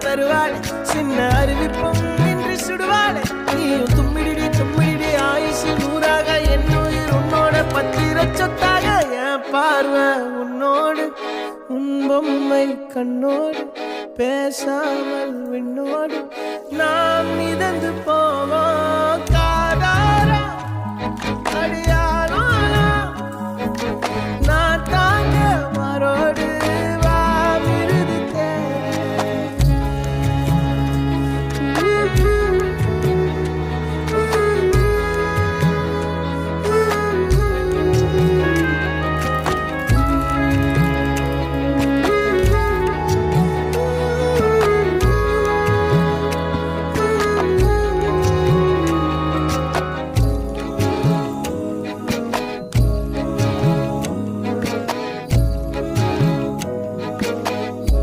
தருவாள் சின்ன அறிவிப்பும் இன்றி சுடுவாள் நீயும் தும்மிடி தும்மிடி ஆயுசு நூறாக என் உயிர் உன்னோட பத்திர சொத்தாக என் பார்வை உன்னோடு உன் பொம்மை கண்ணோடு பேசாமல் விண்ணோடு நாம் மிதந்து போவோம் காதாரா அடியா